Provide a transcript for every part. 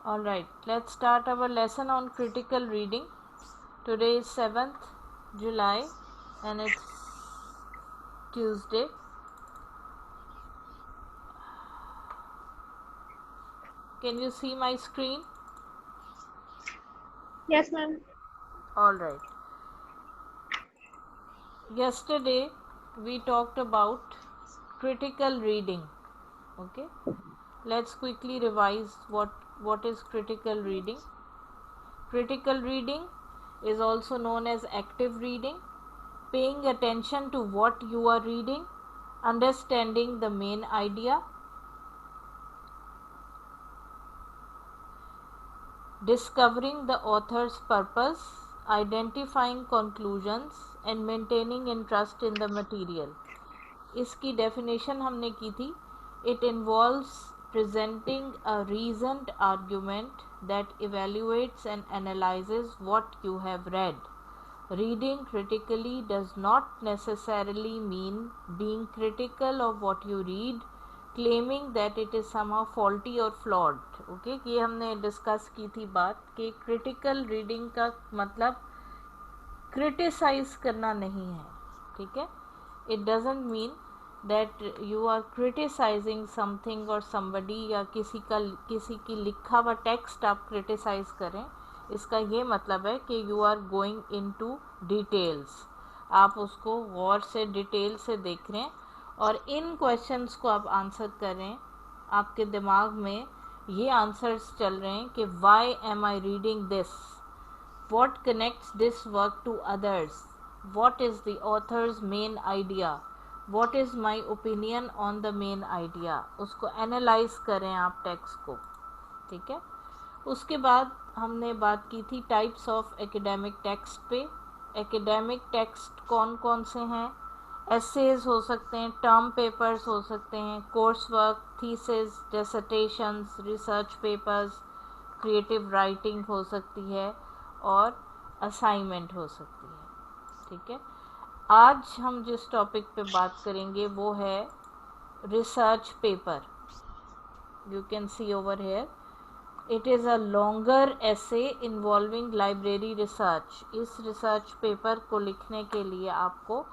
Alright, let's start our lesson on critical reading. Today is 7th July and it's Tuesday. Can you see my screen? Yes, ma'am. Alright. Yesterday we talked about critical reading. Okay. Let's quickly revise what is critical reading. Critical reading is also known as active reading, paying attention to what you are reading, understanding the main idea, discovering the author's purpose, identifying conclusions and maintaining interest in the material. इसकी definition हमने की थी. It involves presenting a reasoned argument that evaluates and analyzes what you have read. Reading critically does not necessarily mean being critical of what you read, claiming that it is somehow faulty or flawed. Okay, ये हमने discuss की थी बात कि critical reading का मतलब criticise करना नहीं है. ठीक है, it doesn't mean that you are criticising something और समबडी या किसी की लिखा हुआ टेक्स्ट आप क्रिटिसाइज करें. इसका ये मतलब है कि you are going into details, आप उसको गौर से डिटेल से देख रहे हैं और इन क्वेश्चंस को आप आंसर करें. आपके दिमाग में ये आंसर्स चल रहे हैं कि why am I reading this, what connects this work to others, what is the author's main idea, what is my opinion on the main idea. उसको एनालाइज करें आप टेक्स्ट को. ठीक है, उसके बाद हमने बात की थी टाइप्स ऑफ एकेडमिक टेक्स्ट पे. एकेडमिक टेक्स्ट कौन कौन से हैं? एसेज हो सकते हैं, टर्म पेपर्स हो सकते हैं, course work, thesis, dissertations, research papers, creative writing हो सकती है और असाइनमेंट हो सकती है. ठीक है, आज हम जिस टॉपिक पे बात करेंगे वो है research paper. You can see over here, it is a longer essay involving library research. इस रिसर्च पेपर को लिखने के लिए आपको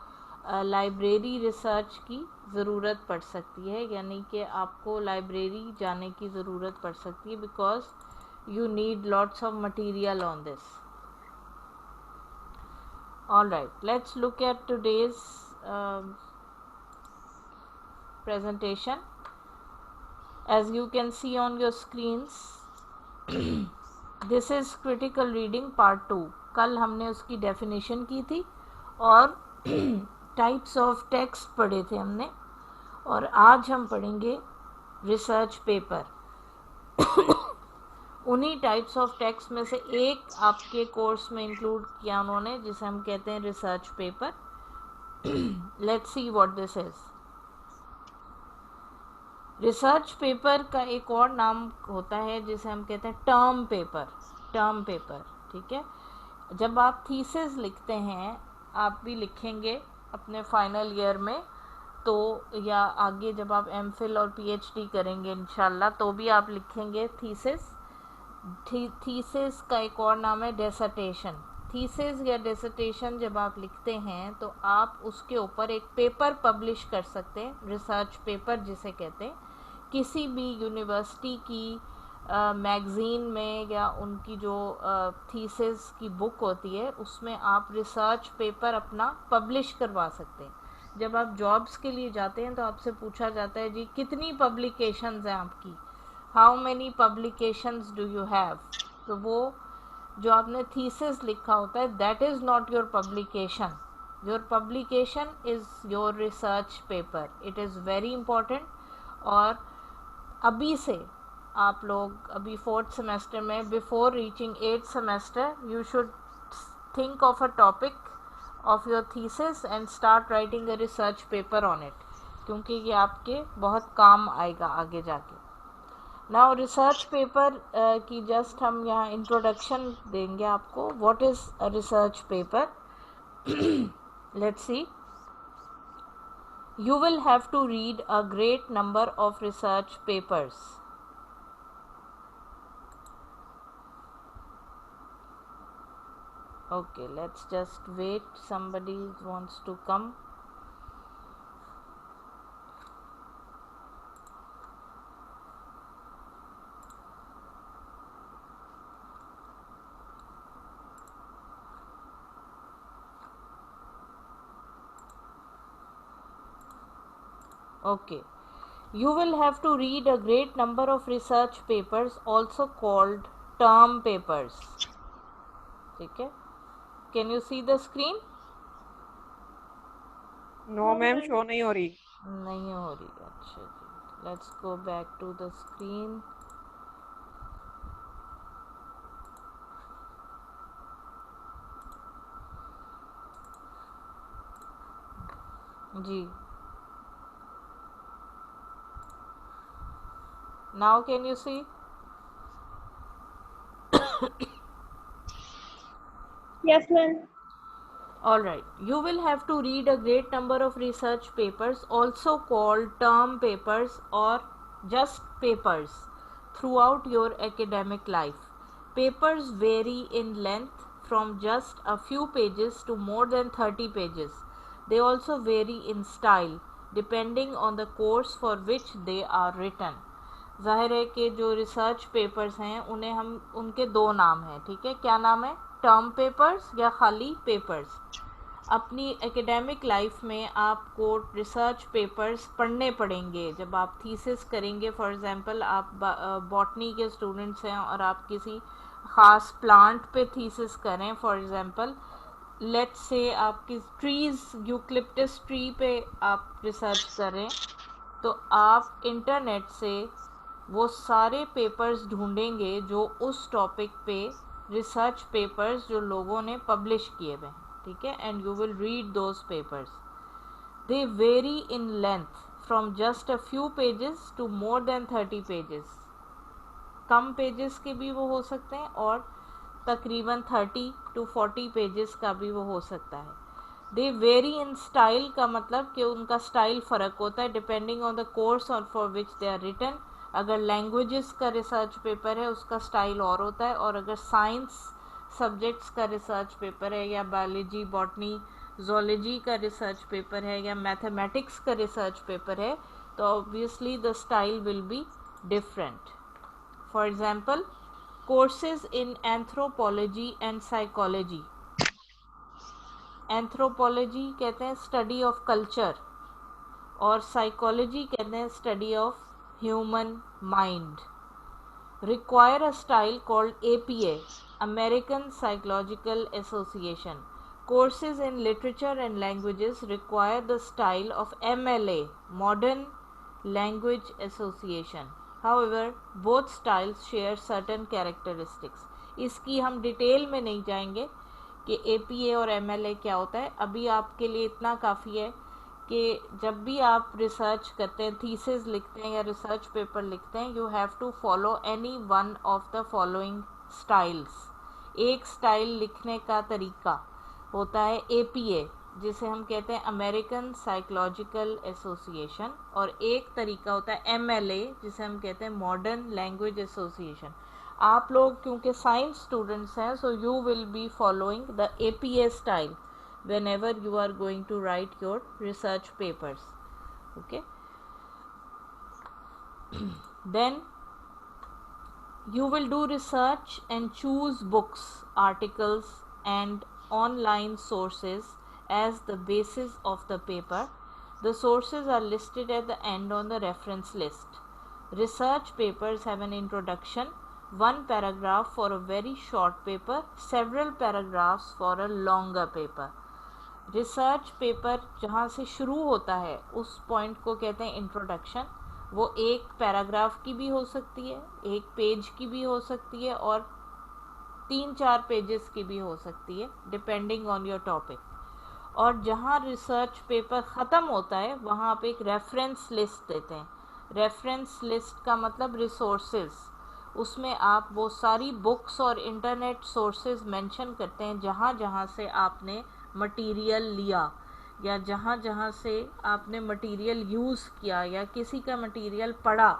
लाइब्रेरी रिसर्च की ज़रूरत पड़ सकती है, यानी कि आपको लाइब्रेरी जाने की ज़रूरत पड़ सकती है because you need lots of material on this. All right, let's look at today's presentation. As you can see on your screens, this is critical reading part 2. कल हमने उसकी definition की थी और types of text पढ़े थे हमने, और आज हम पढ़ेंगे research paper. उन्हीं टाइप्स ऑफ टेक्स्ट में से एक आपके कोर्स में इंक्लूड किया उन्होंने, जिसे हम कहते हैं research paper. Let's see what this is. Research paper का एक और नाम होता है जिसे हम कहते हैं टर्म पेपर. टर्म पेपर, ठीक है. जब आप थीसिस लिखते हैं, आप भी लिखेंगे अपने फाइनल ईयर में, तो या आगे जब आप एमफिल और पीएचडी करेंगे इंशाल्लाह, तो भी आप लिखेंगे थीसिस. थीसिस का एक और नाम है डिसर्टेशन. थीसिस या डिसर्टेशन जब आप लिखते हैं तो आप उसके ऊपर एक पेपर पब्लिश कर सकते हैं, रिसर्च पेपर जिसे कहते हैं. किसी भी यूनिवर्सिटी की मैगज़ीन में या उनकी जो थीसिस की बुक होती है उसमें आप रिसर्च पेपर अपना पब्लिश करवा सकते हैं. जब आप जॉब्स के लिए जाते हैं तो आपसे पूछा जाता है जी कितनी पब्लिकेशंस हैं आपकी, how many publications do you have. तो वो जो आपने थीसिस लिखा होता है that is not your publication. Your publication is your research paper. It is very important. और अभी से आप लोग अभी 4th सेमेस्टर में, before reaching 8th semester, you should think of a topic of your thesis and start writing a research paper on it, क्योंकि ये आपके बहुत काम आएगा आगे जाके. नाउ रिसर्च पेपर की जस्ट हम यहाँ इंट्रोडक्शन देंगे आपको. What is a research paper? Let's see. You will have to read a great number of research papers. Okay, let's just wait. Somebody wants to come. Okay. You will have to read a great number of research papers, also called term papers. ठीक है? Can you see the screen? No ma'am, show नहीं हो रही। नहीं हो रही। अच्छा जी, let's go back to the screen. जी, now can you see? Yes, ma'am. Alright, you will have to read a great number of research papers, also called term papers or just papers, throughout your academic life. Papers vary in length from just a few pages to more than 30 pages. They also vary in style, depending on the course for which they are written. ज़ाहिर है कि जो research papers हैं उन्हें हम उनके दो नाम हैं, ठीक है? क्या नाम है? टर्म पेपर्स या खाली पेपर्स। अपनी एकेडमिक लाइफ में आपको रिसर्च पेपर्स पढ़ने पड़ेंगे जब आप थीसिस करेंगे। फॉर एग्जांपल आप बॉटनी के स्टूडेंट्स हैं और आप किसी ख़ास प्लांट पे थीसिस करें, फॉर एग्जांपल लेट्स से आपकी ट्रीज़ यूक्लिप्टस ट्री पे आप रिसर्च करें, तो आप इंटरनेट से वो सारे पेपर्स ढूंढेंगे जो उस टॉपिक पे रिसर्च पेपर्स जो लोगों ने पब्लिश किए हुए हैं, ठीक है? And you will read those papers. They vary in length from just a few pages to more than 30 pages. कम पेजेस के भी वो हो सकते हैं और तकरीबन 30 टू 40 पेजेस का भी वो हो सकता है। दे वेरी इन स्टाइल का मतलब कि उनका स्टाइल फ़र्क होता है डिपेंडिंग ऑन द कोर्स और for which they are written. अगर लैंग्वेजेस का रिसर्च पेपर है उसका स्टाइल और होता है, और अगर साइंस सब्जेक्ट्स का रिसर्च पेपर है या बायोलॉजी बॉटनी जोलॉजी का रिसर्च पेपर है या मैथमेटिक्स का रिसर्च पेपर है, तो obviously the style will be different. For example, courses in anthropology and psychology. Anthropology कहते हैं स्टडी ऑफ कल्चर और साइकोलॉजी कहते हैं study of human mind. Require a style called APA, American Psychological Association. Courses in literature and languages require the style of MLA, Modern Language Association. However, both styles share certain characteristics. इसकी हम detail में नहीं जाएंगे कि APA और MLA क्या होता है। अभी आपके लिए इतना काफ़ी है कि जब भी आप रिसर्च करते हैं, थीसिस लिखते हैं या रिसर्च पेपर लिखते हैं, you have to follow any one of the following styles. एक स्टाइल लिखने का तरीका होता है APA, जिसे हम कहते हैं अमेरिकन साइकोलॉजिकल एसोसिएशन, और एक तरीका होता है MLA, जिसे हम कहते हैं मॉडर्न लैंग्वेज एसोसिएशन। आप लोग क्योंकि साइंस स्टूडेंट्स हैं, so you will be following the APA style whenever you are going to write your research papers. Okay. Then you will do research and choose books, articles and online sources as the basis of the paper. The sources are listed at the end on the reference list. Research papers have an introduction, one paragraph for a very short paper, several paragraphs for a longer paper. Research paper जहाँ से शुरू होता है उस point को कहते हैं introduction. वो एक पैराग्राफ की भी हो सकती है, एक पेज की भी हो सकती है और 3-4 पेजेस की भी हो सकती है, डिपेंडिंग ऑन योर टॉपिक। और जहाँ रिसर्च पेपर ख़त्म होता है वहाँ आप एक रेफरेंस लिस्ट देते हैं। रेफरेंस लिस्ट का मतलब रिसोर्सेज। उसमें आप वो सारी बुक्स और इंटरनेट सोर्सेज मेंशन करते हैं जहाँ जहाँ से आपने मटेरियल लिया या जहाँ जहाँ से आपने मटेरियल यूज़ किया या किसी का मटेरियल पढ़ा,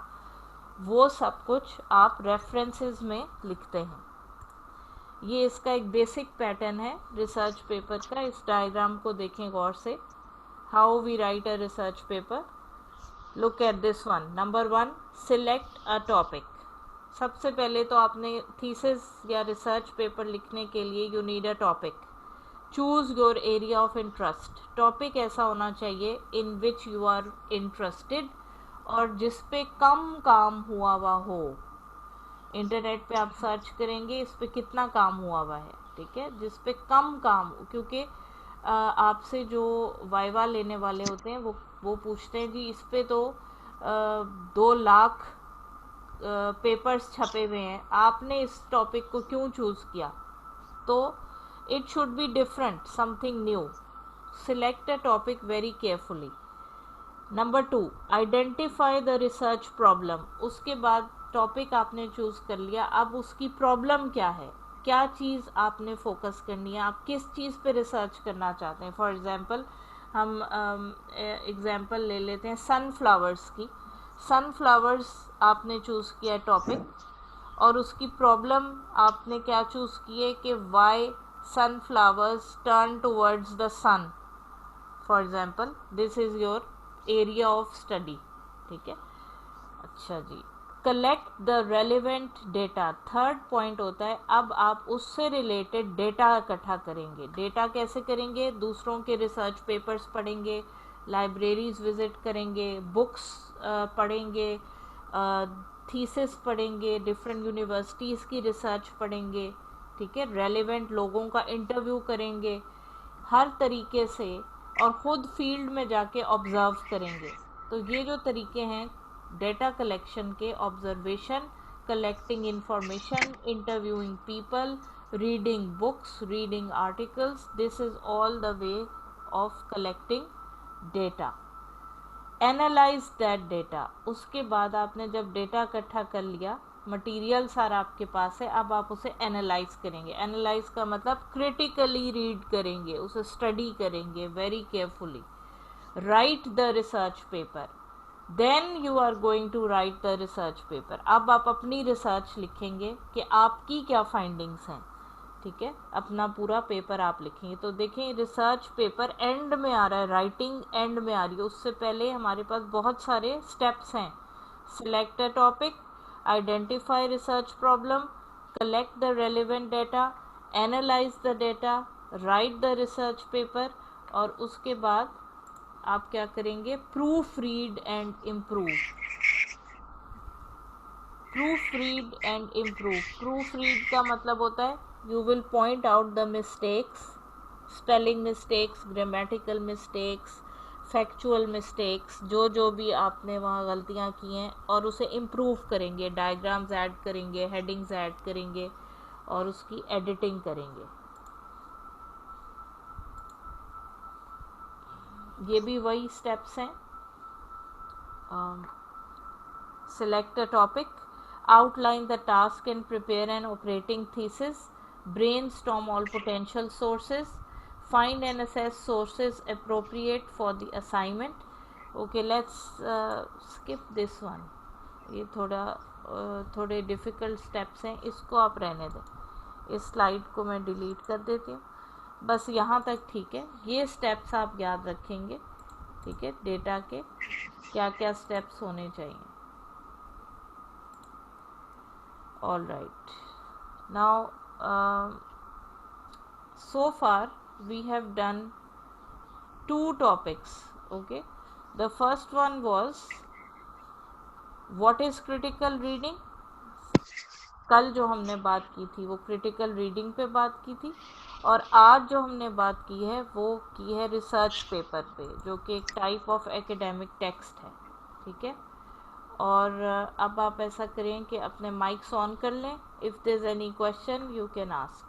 वो सब कुछ आप रेफरेंसेस में लिखते हैं। ये इसका एक बेसिक पैटर्न है रिसर्च पेपर का। इस डायग्राम को देखें गौर से। How we write a research paper, look at this one. Number 1, select a topic. सबसे पहले तो आपने थीसिस या रिसर्च पेपर लिखने के लिए you need a topic. Choose your area of interest. Topic ऐसा होना चाहिए इन विच यू आर इंटरेस्टेड और जिस पे कम काम हुआ हुआ हो। इंटरनेट पे आप सर्च करेंगे इस पे कितना काम हुआ हुआ है, ठीक है, जिस पे कम काम, क्योंकि आपसे जो वाइवा लेने वाले होते हैं वो पूछते हैं जी इस पे तो 2 लाख पेपर्स छपे हुए हैं, आपने इस टॉपिक को क्यों चूज किया। तो it should be different, something new. Select a topic very carefully. Number 2, identify the research problem. उसके बाद टॉपिक आपने चूज कर लिया, अब उसकी प्रॉब्लम क्या है, क्या चीज़ आपने फोकस करनी है, आप किस चीज़ पे रिसर्च करना चाहते हैं। फॉर एग्जांपल हम एग्जांपल ले लेते हैं सनफ्लावर्स की। सनफ्लावर्स आपने चूज़ किया टॉपिक और उसकी प्रॉब्लम आपने क्या चूज़ की है कि why sunflowers turn towards the sun. For example this is your area of study, ठीक है। अच्छा जी, collect the relevant data. Third point होता है अब आप उससे रिलेटेड डेटा इकट्ठा करेंगे। डेटा कैसे करेंगे, दूसरों के रिसर्च पेपर्स पढ़ेंगे, लाइब्रेरीज विजिट करेंगे, बुक्स पढ़ेंगे, थीसिस पढ़ेंगे, डिफरेंट यूनिवर्सिटीज़ की रिसर्च पढ़ेंगे, ठीक है, रेलिवेंट लोगों का इंटरव्यू करेंगे हर तरीके से, और ख़ुद फील्ड में जाके ऑब्ज़र्व करेंगे। तो ये जो तरीके हैं डेटा कलेक्शन के, observation, collecting information, interviewing people, reading books, reading articles, this is all the way of collecting data. Analyse that data. उसके बाद आपने जब डेटा इकट्ठा कर लिया, मटेरियल सारा आपके पास है, अब आप उसे एनालाइज करेंगे। एनालाइज का मतलब क्रिटिकली रीड करेंगे, उसे स्टडी करेंगे very carefully. Write the research paper, then you are going to write the research paper. अब आप अपनी रिसर्च लिखेंगे कि आपकी क्या फाइंडिंग्स हैं, ठीक है, अपना पूरा पेपर आप लिखेंगे। तो देखें रिसर्च पेपर एंड में आ रहा है, राइटिंग एंड में आ रही है, उससे पहले हमारे पास बहुत सारे स्टेप्स हैं। Select a topic, identify research problem, collect the relevant data, analyse the data, right the research paper, और उसके बाद आप क्या करेंगे, proof read and improve. Proof read and improve. Proof read का मतलब होता है you will point out the mistakes, spelling mistakes, grammatical mistakes, factual mistakes, जो भी आपने वहाँ गलतियाँ की हैं, और उसे इम्प्रूव करेंगे, डायग्राम्स ऐड करेंगे, हेडिंग्स ऐड करेंगे और उसकी एडिटिंग करेंगे। ये भी वही स्टेप्स हैं। Select a topic, outline the task and prepare an operating thesis, brainstorm all potential sources, find and assess sources appropriate for the assignment. Okay, let's skip this one. ये थोड़े डिफ़िकल्ट स्टेप्स हैं, इसको आप रहने दें। इस slide को मैं डिलीट कर देती हूँ, बस यहाँ तक ठीक है। ये स्टेप्स आप याद रखेंगे, ठीक है, डेटा के क्या क्या स्टेप्स होने चाहिए। All right, now so far we have done 2 topics. Okay, the first one was what is critical reading। कल जो हमने बात की थी वो क्रिटिकल रीडिंग पे बात की थी, और आज जो हमने बात की है वो की है रिसर्च पेपर पे, जो कि एक टाइप ऑफ एकेडमिक टेक्स्ट है, ठीक है। और अब आप ऐसा करें कि अपने माइक्स ऑन कर लें। If there is any question you can ask.